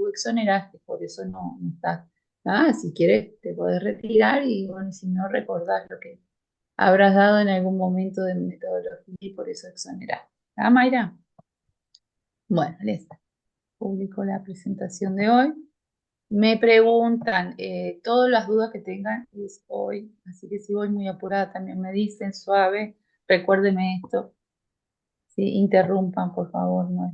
tú exoneraste, por eso no estás. Ah, si quieres te podés retirar y bueno, si no recordás lo que habrás dado en algún momento de metodología y por eso exoneraste. ¿Ah, Mayra? Bueno, les publico la presentación de hoy. Me preguntan, todas las dudas que tengan es hoy, así que si voy muy apurada también me dicen suave, recuérdeme esto, sí, interrumpan por favor, no.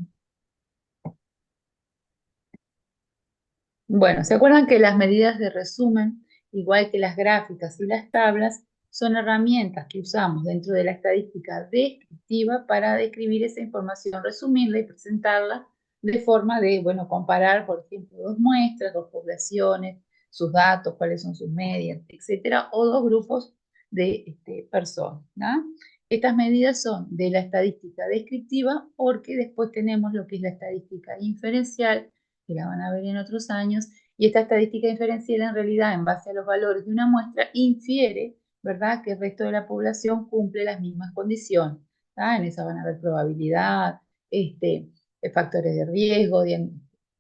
Bueno, ¿se acuerdan que las medidas de resumen, igual que las gráficas y las tablas, son herramientas que usamos dentro de la estadística descriptiva para describir esa información, resumirla y presentarla de forma de, bueno, comparar, por ejemplo, dos muestras, dos poblaciones, sus datos, cuáles son sus medias, etcétera, o dos grupos de personas, ¿no? Estas medidas son de la estadística descriptiva porque después tenemos lo que es la estadística inferencial, que la van a ver en otros años, y esta estadística inferencial en realidad, en base a los valores de una muestra, infiere, ¿verdad?, que el resto de la población cumple las mismas condiciones. En esa van a ver probabilidad, factores de riesgo,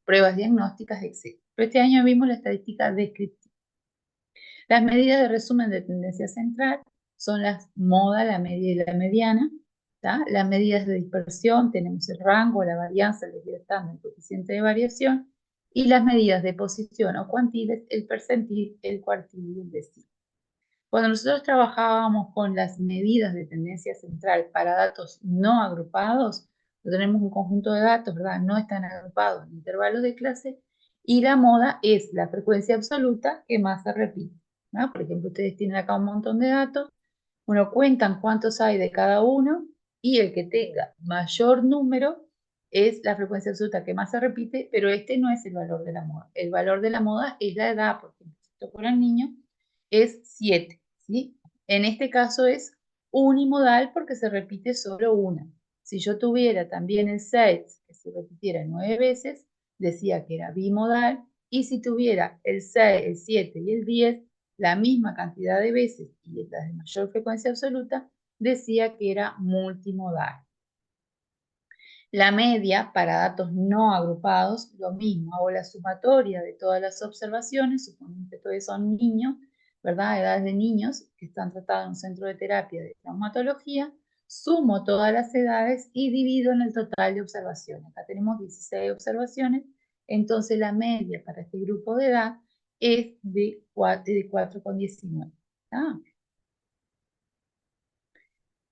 pruebas diagnósticas, etc. Pero este año vimos la estadística descriptiva. Las medidas de resumen de tendencia central son las moda, la media y la mediana. Las medidas de dispersión, tenemos el rango, la varianza, el desvío estándar, el coeficiente de variación, y las medidas de posición o cuantiles, el percentil, el cuartil y el decil. Cuando nosotros trabajábamos con las medidas de tendencia central para datos no agrupados, tenemos un conjunto de datos, ¿verdad? No están agrupados en intervalos de clase, y la moda es la frecuencia absoluta que más se repite, ¿no? Por ejemplo, ustedes tienen acá un montón de datos, bueno, cuentan cuántos hay de cada uno, y el que tenga mayor número es la frecuencia absoluta que más se repite, pero este no es el valor de la moda. El valor de la moda es la edad, por ejemplo, si esto fuera niño, es 7, ¿sí? En este caso es unimodal porque se repite solo una. Si yo tuviera también el 6, que se repitiera 9 veces, decía que era bimodal, y si tuviera el 6, el 7 y el 10, la misma cantidad de veces y las de mayor frecuencia absoluta, decía que era multimodal. La media para datos no agrupados, lo mismo, hago la sumatoria de todas las observaciones, suponiendo que todos son niños, ¿verdad? Edades de niños que están tratados en un centro de terapia de traumatología, sumo todas las edades y divido en el total de observaciones. Acá tenemos 16 observaciones, entonces la media para este grupo de edad es de 4,19.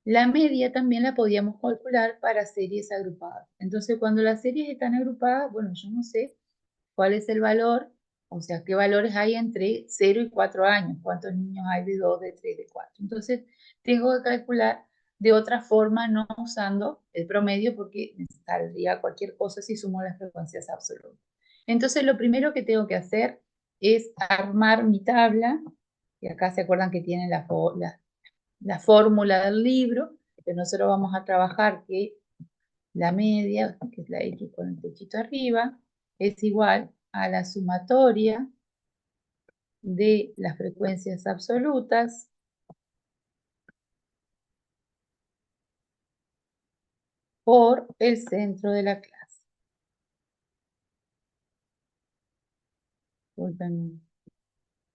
La media también la podíamos calcular para series agrupadas. Entonces, cuando las series están agrupadas, bueno, yo no sé cuál es el valor, o sea, qué valores hay entre 0 y 4 años, cuántos niños hay de 2, de 3, de 4. Entonces, tengo que calcular de otra forma, no usando el promedio, porque me saldría cualquier cosa si sumo las frecuencias absolutas. Entonces, lo primero que tengo que hacer es armar mi tabla, y acá se acuerdan que tienen la fórmula del libro, que nosotros vamos a trabajar que la media, que es la X con el techito arriba, es igual a la sumatoria de las frecuencias absolutas por el centro de la clase.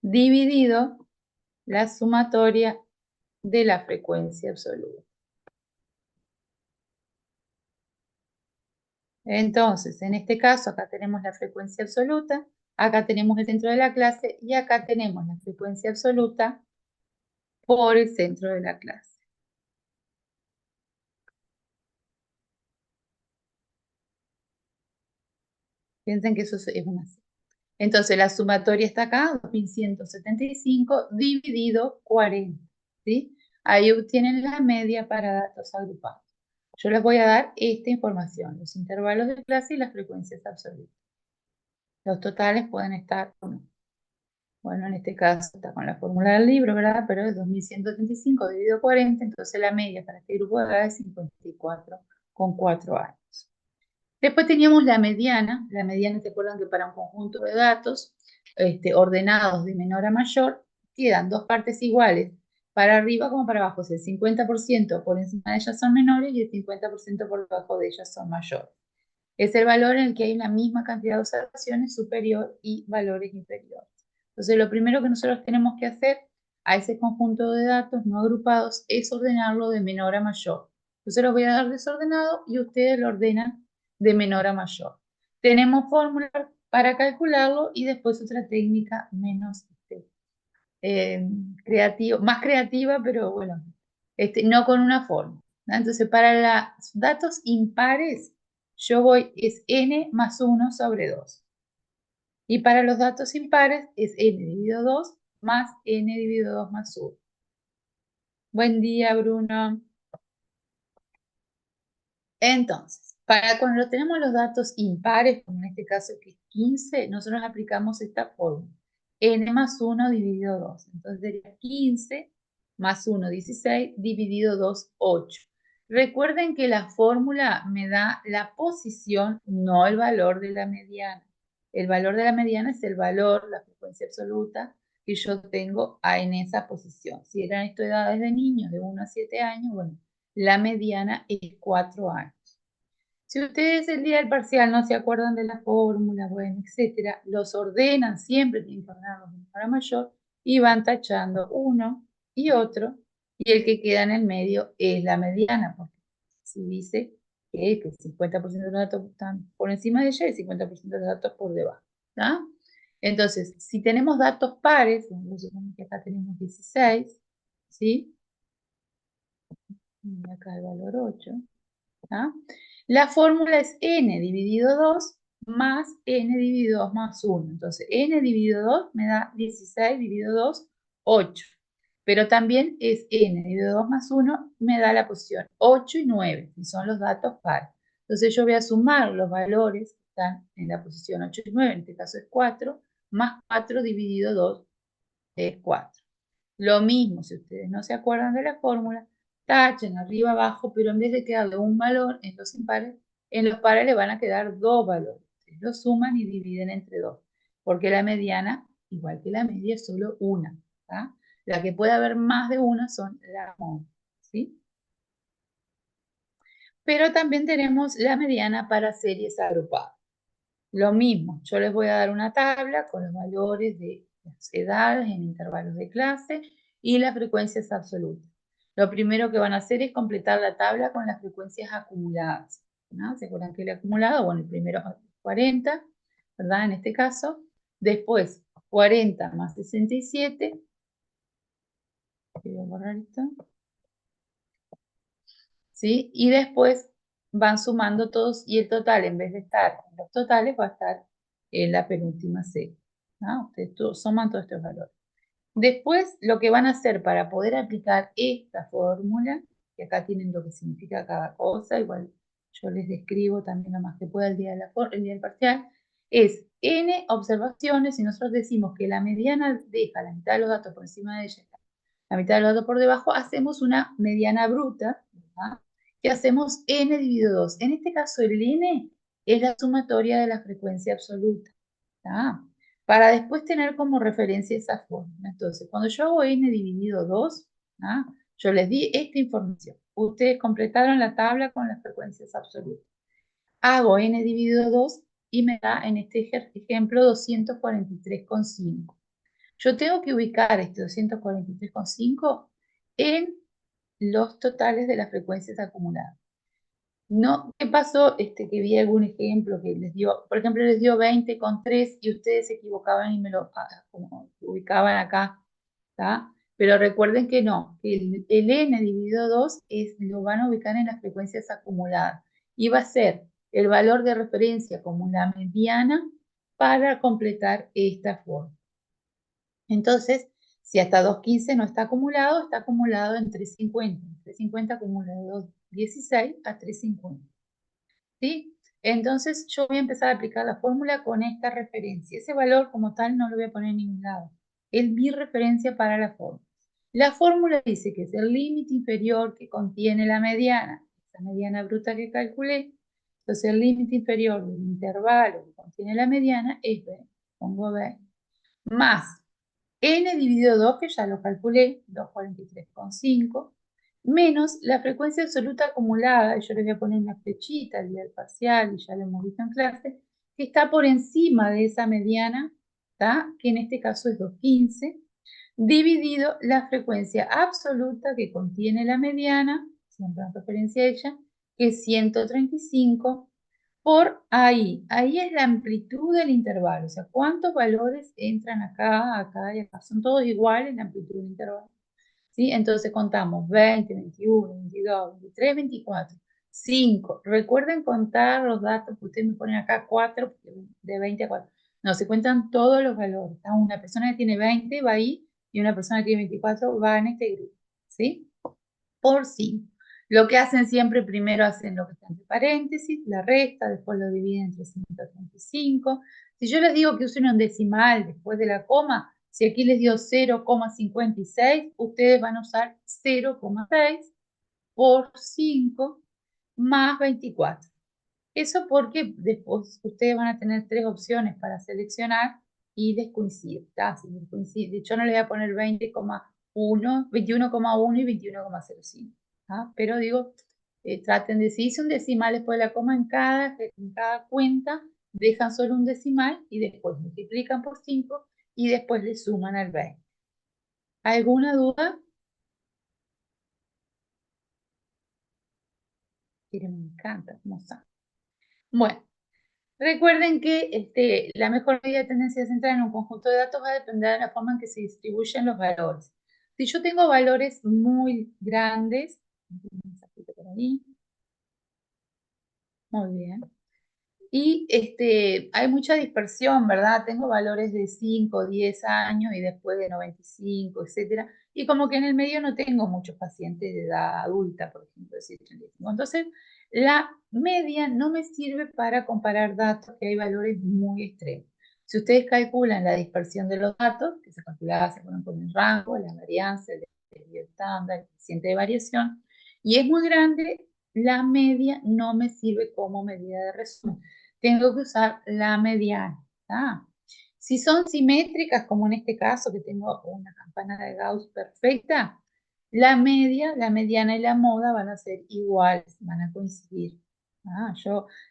Dividido la sumatoria de la frecuencia absoluta. Entonces, en este caso, acá tenemos la frecuencia absoluta, acá tenemos el centro de la clase y acá tenemos la frecuencia absoluta por el centro de la clase. Piensen que eso es una C. Entonces, la sumatoria está acá, 2175 dividido 40, ¿sí? Ahí obtienen la media para datos agrupados. Yo les voy a dar esta información, los intervalos de clase y las frecuencias absolutas. Los totales pueden estar, bueno, en este caso está con la fórmula del libro, ¿verdad? Pero es 2175 dividido 40, entonces la media para este grupo de edad es 54,4 años. Después teníamos la mediana. La mediana, ¿se acuerdan que para un conjunto de datos ordenados de menor a mayor, quedan dos partes iguales, para arriba como para abajo? O sea, el 50% por encima de ellas son menores y el 50% por debajo de ellas son mayores. Es el valor en el que hay una misma cantidad de observaciones superior y valores inferiores. Entonces, lo primero que nosotros tenemos que hacer a ese conjunto de datos no agrupados es ordenarlo de menor a mayor. Yo se los voy a dar desordenado y ustedes lo ordenan de menor a mayor. Tenemos fórmulas para calcularlo y después otra técnica menos más creativa, pero bueno, no con una fórmula, ¿no? Entonces, para los datos impares, es n más 1 sobre 2. Y para los datos impares es n dividido 2 más n dividido 2 más 1. Buen día, Bruno. Entonces, para cuando tenemos los datos impares, como en este caso que es 15, nosotros aplicamos esta fórmula. N más 1 dividido 2. Entonces sería 15 más 1, 16, dividido 2, 8. Recuerden que la fórmula me da la posición, no el valor de la mediana. El valor de la mediana es el valor, la frecuencia absoluta, que yo tengo en esa posición. Si eran esto edades de niños de 1 a 7 años, bueno, la mediana es 4 años. Si ustedes el día del parcial no se acuerdan de la fórmula, bueno, etcétera, los ordenan, siempre tienen que ordenarlos de menor a mayor y van tachando uno y otro, y el que queda en el medio es la mediana, porque si dice que el 50% de los datos están por encima de ella y el 50% de los datos por debajo. ¿Tá? Entonces, si tenemos datos pares, supongamos que acá tenemos 16, ¿sí? Y acá el valor 8. ¿Ah? La fórmula es n dividido 2 más n dividido 2 más 1. Entonces, n dividido 2 me da 16 dividido 2, 8. Pero también es n dividido 2 más 1, me da la posición 8 y 9, que son los datos pares. Entonces, yo voy a sumar los valores que están en la posición 8 y 9, en este caso es 4, más 4 dividido 2 es 4. Lo mismo, si ustedes no se acuerdan de la fórmula, tachen arriba abajo, pero en vez de quedarle un valor en los impares, en los pares le van a quedar dos valores. Ustedes los suman y dividen entre dos, porque la mediana, igual que la media, es solo una. ¿Tá? La que puede haber más de una son la móvil, ¿sí? Pero también tenemos la mediana para series agrupadas. Lo mismo, yo les voy a dar una tabla con los valores de las edades en intervalos de clase y las frecuencias absolutas. Lo primero que van a hacer es completar la tabla con las frecuencias acumuladas, ¿no? ¿Se acuerdan que el acumulado? Bueno, el primero es 40, ¿verdad? En este caso. Después, 40 más 67. Voy a borrar esto. ¿Sí? Y después van sumando todos y el total, en vez de estar en los totales, va a estar en la penúltima serie. ¿No? Ustedes suman todos estos valores. Después, lo que van a hacer para poder aplicar esta fórmula, que acá tienen lo que significa cada cosa, igual yo les describo también lo más que pueda el día del parcial, es n observaciones, y nosotros decimos que la mediana deja la mitad de los datos por encima de ella, la mitad de los datos por debajo, hacemos una mediana bruta, ¿verdad? Que hacemos n dividido 2. En este caso, el n es la sumatoria de la frecuencia absoluta, ¿tá? Para después tener como referencia esa fórmula. Entonces, cuando yo hago n dividido 2, ¿ah? Yo les di esta información. Ustedes completaron la tabla con las frecuencias absolutas. Hago n dividido 2 y me da en este ejemplo 243,5. Yo tengo que ubicar este 243,5 en los totales de las frecuencias acumuladas. No, ¿qué pasó? Que vi algún ejemplo que les dio, por ejemplo, les dio 20,3 y ustedes se equivocaban y me lo como ubicaban acá, ¿tá? Pero recuerden que no, que el n dividido 2 lo van a ubicar en las frecuencias acumuladas y va a ser el valor de referencia como la mediana para completar esta forma. Entonces, si hasta 215 no está acumulado en 350. 350 acumula de 216 a 350. ¿Sí? Entonces, yo voy a empezar a aplicar la fórmula con esta referencia. Ese valor como tal no lo voy a poner en ningún lado. Es mi referencia para la fórmula. La fórmula dice que es el límite inferior que contiene la mediana, esa mediana bruta que calculé. Entonces, el límite inferior del intervalo que contiene la mediana es 20. Pongo 20. Más n dividido 2, que ya lo calculé, 243,5, menos la frecuencia absoluta acumulada, y yo les voy a poner una flechita al día del parcial, y ya lo hemos visto en clase, que está por encima de esa mediana, ¿tá? Que en este caso es 215, dividido la frecuencia absoluta que contiene la mediana, siempre en referencia a ella, que es 135, por ahí. Ahí es la amplitud del intervalo, o sea, cuántos valores entran acá, acá y acá. Son todos iguales en la amplitud del intervalo. ¿Sí? Entonces contamos 20, 21, 22, 23, 24, 5. Recuerden contar los datos que ustedes me ponen acá, 4, de 20 a 4. No, se cuentan todos los valores. ¿Tá? Una persona que tiene 20 va ahí y una persona que tiene 24 va en este grupo. ¿Sí? Por 5. Lo que hacen siempre, primero hacen lo que está entre paréntesis, la resta, después lo dividen entre 135. Si yo les digo que usen un decimal después de la coma, si aquí les dio 0,56, ustedes van a usar 0,6 por 5 más 24. Eso porque después ustedes van a tener 3 opciones para seleccionar y les coincide. Si les coincide, yo no les voy a poner 20,1, 21,1 y 21,05. Pero digo, traten de, si hice un decimal después de la coma en cada cuenta, dejan solo un decimal y después multiplican por 5 y después le suman al 20. ¿Alguna duda? Me encanta cómo saben. Bueno, recuerden que la mejor medida de tendencia central en un conjunto de datos va a depender de la forma en que se distribuyen los valores. Si yo tengo valores muy grandes, por ahí, muy bien, y hay mucha dispersión, ¿verdad? Tengo valores de 5, 10 años y después de 95, etcétera. Y como que en el medio no tengo muchos pacientes de edad adulta, por ejemplo, de 35. Entonces, la media no me sirve para comparar datos que hay valores muy extremos. Si ustedes calculan la dispersión de los datos, que se calculaba según con el rango, la varianza, el desvío estándar, el coeficiente de variación, y es muy grande, la media no me sirve como medida de resumen. Tengo que usar la mediana. Si son simétricas, como en este caso, que tengo una campana de Gauss perfecta, la media, la mediana y la moda van a ser iguales, van a coincidir.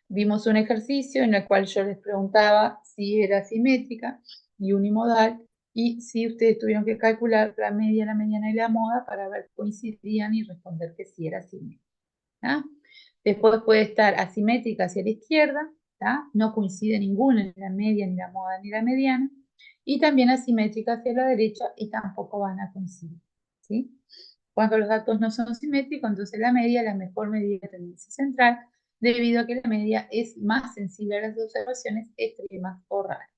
Vimos un ejercicio en el cual yo les preguntaba si era simétrica y unimodal, y si ustedes tuvieron que calcular la media, la mediana y la moda para ver si coincidían y responder que sí era simétrica. Después puede estar asimétrica hacia la izquierda, no coincide ninguna, ni la media, ni la moda, ni la mediana, y también asimétrica hacia la derecha y tampoco van a coincidir. ¿Sí? Cuando los datos no son simétricos, entonces la media es la mejor medida de tendencia central, debido a que la media es más sensible a las observaciones extremas o raras.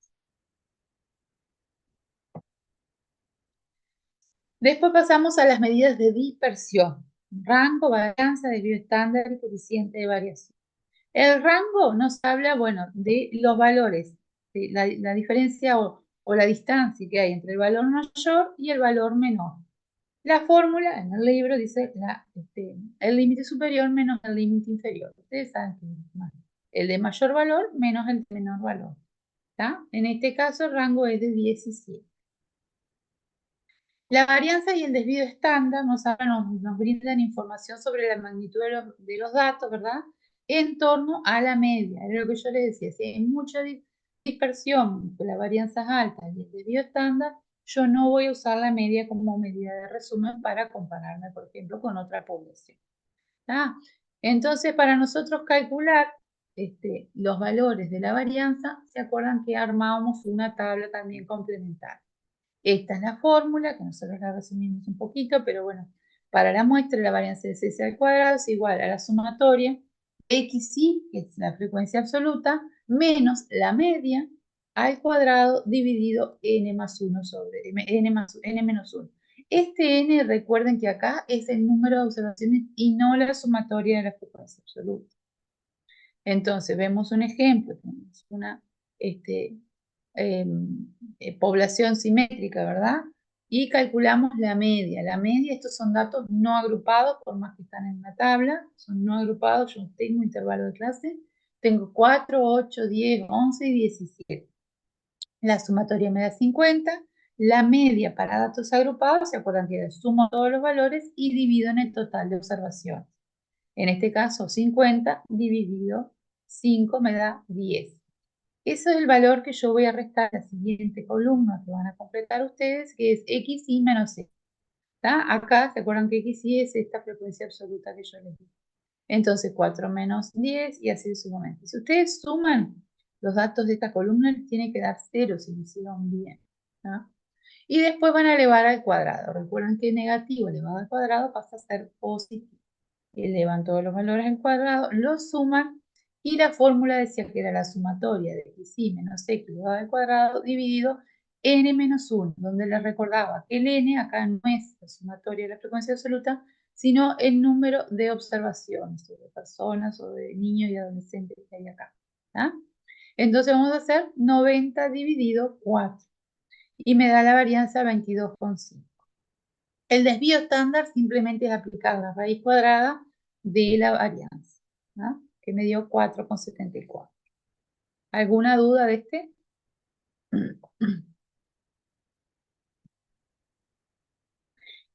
Después pasamos a las medidas de dispersión: rango, varianza, desvío estándar y coeficiente de variación. El rango nos habla, bueno, de los valores, de la diferencia o la distancia que hay entre el valor mayor y el valor menor. La fórmula en el libro dice el límite superior menos el límite inferior. Ustedes saben que es el de mayor valor menos el de menor valor. En este caso el rango es de 17. La varianza y el desvío estándar nos brindan información sobre la magnitud de los datos, ¿verdad? En torno a la media. Era lo que yo les decía. Si hay mucha dispersión, la varianza es alta y el desvío estándar, yo no voy a usar la media como medida de resumen para compararme, por ejemplo, con otra población. Entonces, para nosotros calcular los valores de la varianza, ¿se acuerdan que armábamos una tabla también complementaria? Esta es la fórmula, que nosotros la resumimos un poquito, pero bueno, para la muestra la varianza de C al cuadrado es igual a la sumatoria XY, que es la frecuencia absoluta, menos la media al cuadrado dividido n más 1 sobre n menos 1. Este n, recuerden que acá es el número de observaciones y no la sumatoria de la frecuencia absoluta. Entonces, vemos un ejemplo, tenemos una población simétrica, ¿verdad? Y calculamos la media. La media, estos son datos no agrupados, por más que están en una tabla, son no agrupados. Yo tengo intervalo de clase, tengo 4, 8, 10, 11 y 17. La sumatoria me da 50, La media para datos agrupados, ¿se acuerdan que sumo todos los valores y divido en el total de observaciones? En este caso, 50 dividido 5 me da 10. Ese es el valor que yo voy a restar a la siguiente columna que van a completar ustedes, que es xy menos c. Acá, ¿se acuerdan que xy es esta frecuencia absoluta que yo les di? Entonces, 4 menos 10 y así sucesivamente. Si ustedes suman los datos de esta columna, les tiene que dar 0 si lo hicieron bien. Y después van a elevar al cuadrado. Recuerden que negativo elevado al cuadrado pasa a ser positivo. Elevan todos los valores al cuadrado, los suman y la fórmula decía que era la sumatoria de xy menos x elevado al cuadrado dividido n menos 1, donde les recordaba que el n acá no es la sumatoria de la frecuencia absoluta, sino el número de observaciones o de personas o de niños y adolescentes que hay acá. Entonces vamos a hacer 90 dividido 4 y me da la varianza 22,5. El desvío estándar simplemente es aplicar la raíz cuadrada de la varianza, que me dio 4,74. ¿Alguna duda de este?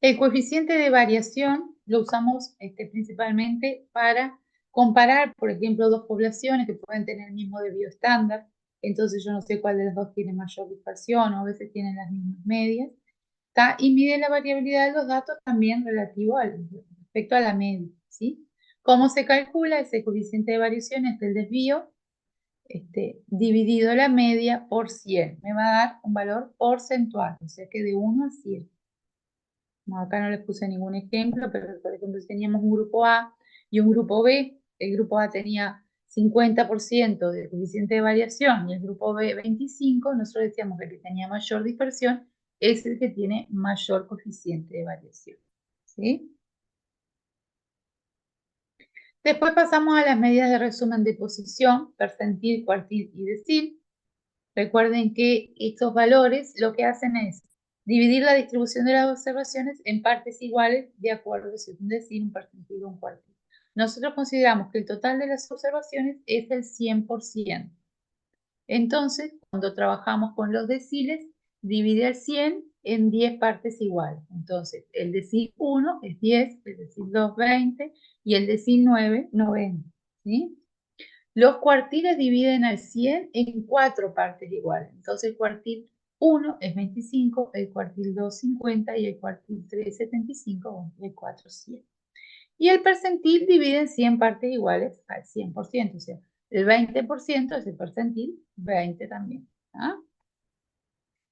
El coeficiente de variación lo usamos principalmente para comparar, por ejemplo, dos poblaciones que pueden tener el mismo desvío estándar. Entonces yo no sé cuál de las dos tiene mayor dispersión o a veces tienen las mismas medias. Y mide la variabilidad de los datos también relativo respecto a la media. ¿Sí? ¿Cómo se calcula ese coeficiente de variación? Es el desvío dividido la media por 100. Me va a dar un valor porcentual, o sea que de 1 a 100. No, acá no les puse ningún ejemplo, pero por ejemplo si teníamos un grupo A y un grupo B, el grupo A tenía 50% de coeficiente de variación y el grupo B 25%, nosotros decíamos que el que tenía mayor dispersión es el que tiene mayor coeficiente de variación. ¿Sí? Después pasamos a las medidas de resumen de posición, percentil, cuartil y decil. Recuerden que estos valores lo que hacen es dividir la distribución de las observaciones en partes iguales de acuerdo si es un decil, un percentil o un cuartil. Nosotros consideramos que el total de las observaciones es el 100%. Entonces, cuando trabajamos con los deciles, divide el 100 en 10 partes iguales. Entonces, el decil 1 es 10, el decil 2, 20 y el decil 9, 90. ¿Sí? Los cuartiles dividen al 100 en 4 partes iguales. Entonces, el cuartil 1 es 25, el cuartil 2, 50 y el cuartil 3, 75, y el 4, 100. Y el percentil divide en 100 partes iguales al 100%, o sea, el 20% es el percentil, 20 también.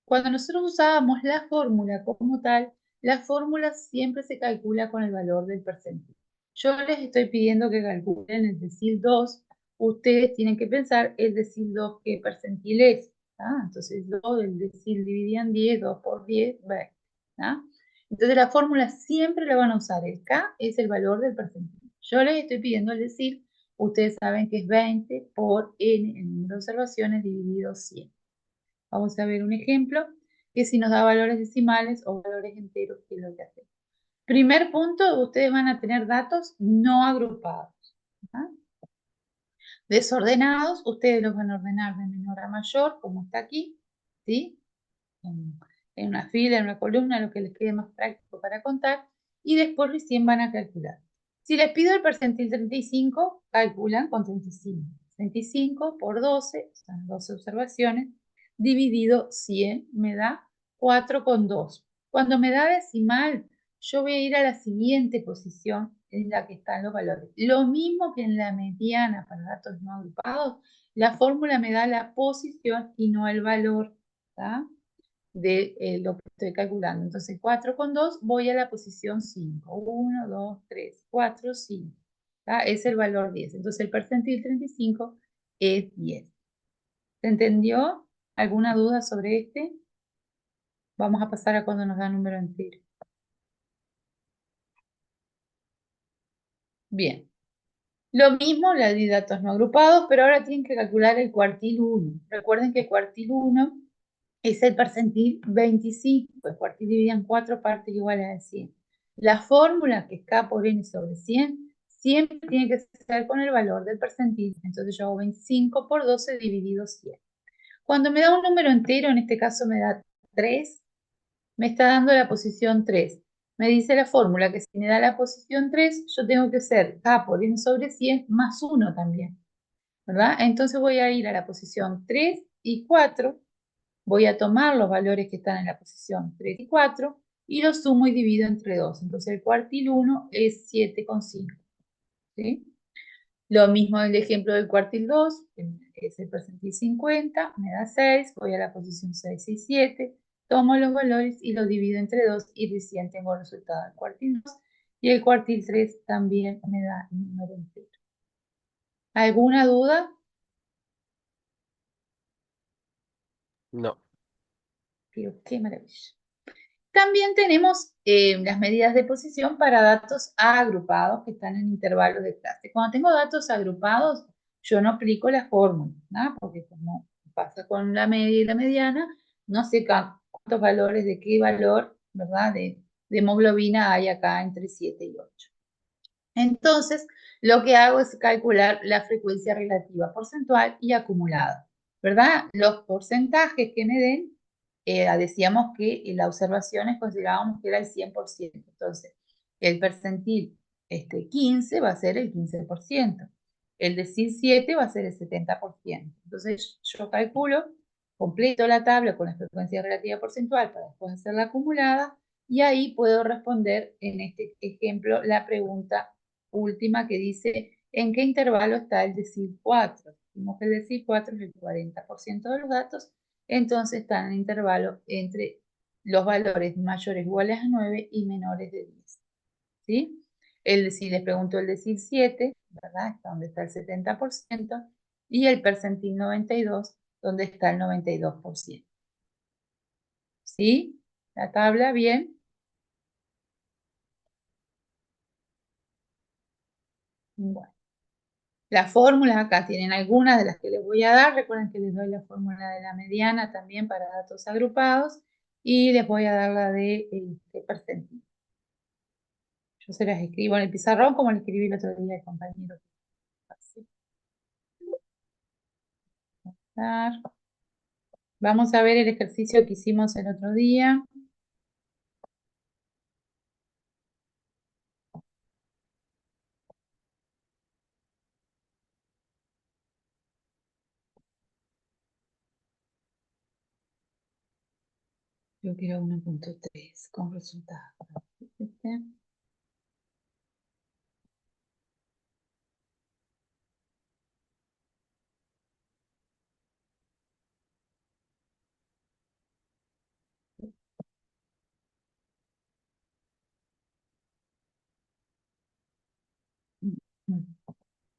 Cuando nosotros usábamos la fórmula como tal, la fórmula siempre se calcula con el valor del percentil. Yo les estoy pidiendo que calculen el decil 2. Ustedes tienen que pensar el decil 2 qué percentil es. Entonces 2, el decil dividido en 10, 2 por 10, 20. Entonces la fórmula siempre la van a usar. El K es el valor del percentil. Yo les estoy pidiendo el decil. Ustedes saben que es 20 por N, el número de observaciones, dividido 100. Vamos a ver un ejemplo que si nos da valores decimales o valores enteros, ¿qué es lo que hacemos? Primer punto, ustedes van a tener datos no agrupados. Desordenados, ustedes los van a ordenar de menor a mayor, como está aquí, ¿sí? En una fila, en una columna, lo que les quede más práctico para contar, y después recién van a calcular. Si les pido el percentil 35, calculan con 35. 35 por 12, o sea, 12 observaciones, dividido 100 me da 4,2. Cuando me da decimal, yo voy a ir a la siguiente posición en la que están los valores. Lo mismo que en la mediana para datos no agrupados, la fórmula me da la posición y no el valor de lo que estoy calculando. Entonces 4,2 voy a la posición 5. 1, 2, 3, 4, 5. Es el valor 10. Entonces el percentil 35 es 10. ¿Se entendió? ¿Alguna duda sobre este? Vamos a pasar a cuando nos da número entero. Bien. Lo mismo, la de datos no agrupados, pero ahora tienen que calcular el cuartil 1. Recuerden que el cuartil 1 es el percentil 25. El cuartil divide en 4 partes iguales a 100. La fórmula que es K por N sobre 100 siempre tiene que ser con el valor del percentil. Entonces yo hago 25 por 12 dividido 100. Cuando me da un número entero, en este caso me da 3, me está dando la posición 3. Me dice la fórmula que si me da la posición 3, yo tengo que hacer K por n sobre 100 más 1 también, ¿verdad? Entonces voy a ir a la posición 3 y 4, voy a tomar los valores que están en la posición 3 y 4 y los sumo y divido entre 2. Entonces el cuartil 1 es 7,5, ¿sí? Lo mismo en el ejemplo del cuartil 2, que es el percentil 50, me da 6, voy a la posición 6 y 7, tomo los valores y los divido entre 2 y recién tengo el resultado del cuartil 2. Y el cuartil 3 también me da el número entero. ¿Alguna duda? No. Pero qué maravilla. También tenemos las medidas de posición para datos agrupados que están en intervalos de clase. Cuando tengo datos agrupados, yo no aplico la fórmula, ¿no? Porque como pasa con la media y la mediana, no sé cuántos valores de qué valor, ¿verdad? De hemoglobina hay acá entre 7 y 8. Entonces, lo que hago es calcular la frecuencia relativa porcentual y acumulada, ¿verdad? Los porcentajes que me den, decíamos que en las observaciones considerábamos que era el 100%. Entonces, el percentil 15 va a ser el 15%. El decil 7 va a ser el 70%. Entonces, yo calculo, completo la tabla con la frecuencia relativa porcentual para después hacer la acumulada y ahí puedo responder en este ejemplo la pregunta última que dice, ¿en qué intervalo está el decil 4? Vimos que el decil 4 es el 40% de los datos, entonces está en el intervalo entre los valores mayores o iguales a 9 y menores de 10. ¿Sí? Si les pregunto el decil 7, ¿verdad? Está donde está el 70%, y el percentil 92, donde está el 92%. ¿Sí? La tabla, bien. Bueno. Las fórmulas acá tienen algunas de las que les voy a dar. Recuerden que les doy la fórmula de la mediana también para datos agrupados y les voy a dar la de percentil. Yo se las escribo en el pizarrón como le escribí el otro día al compañero. Vamos a ver el ejercicio que hicimos el otro día. Yo quiero 1.3 con resultados.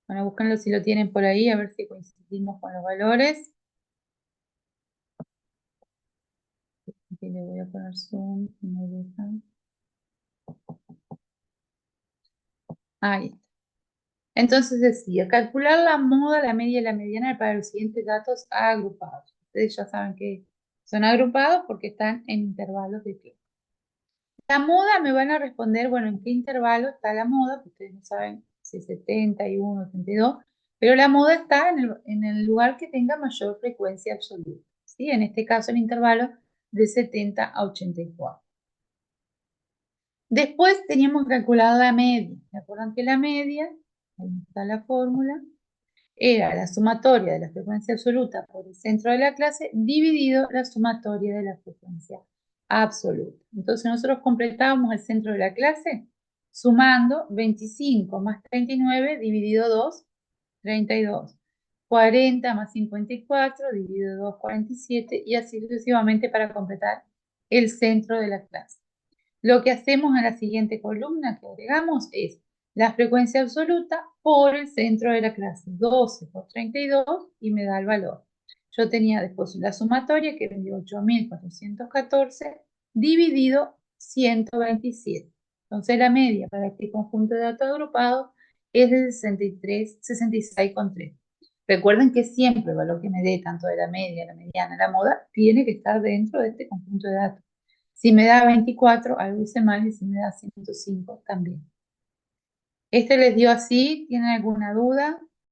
Bueno, búsquenlo si lo tienen por ahí, a ver si coincidimos con los valores. Aquí le voy a poner zoom, me dejan. Ahí está. Entonces decía, calcular la moda, la media y la mediana para los siguientes datos agrupados. Ustedes ya saben que son agrupados porque están en intervalos de tiempo. La moda me van a responder, bueno, ¿en qué intervalo está la moda? Porque ustedes no saben si es 71, 72, pero la moda está en el lugar que tenga mayor frecuencia absoluta. ¿Sí? En este caso, el intervalo de 70 a 84. Después teníamos calculado la media. ¿Se acuerdan que la media, ahí está la fórmula, era la sumatoria de la frecuencia absoluta por el centro de la clase dividido la sumatoria de la frecuencia absoluta. Entonces nosotros completábamos el centro de la clase sumando 25 más 39 dividido 2, 32. 40 más 54 dividido 2, 47 y así sucesivamente para completar el centro de la clase. Lo que hacemos en la siguiente columna que agregamos es la frecuencia absoluta por el centro de la clase, 12 por 32, y me da el valor. Yo tenía después la sumatoria, que era de 8.414, dividido 127. Entonces la media para este conjunto de datos agrupados es de 66,3. Recuerden que siempre el valor que me dé, tanto de la media, la mediana, la moda, tiene que estar dentro de este conjunto de datos. Si me da 24, algo hice mal, y si me da 105, también. ¿Este les dio así? ¿Tienen alguna duda?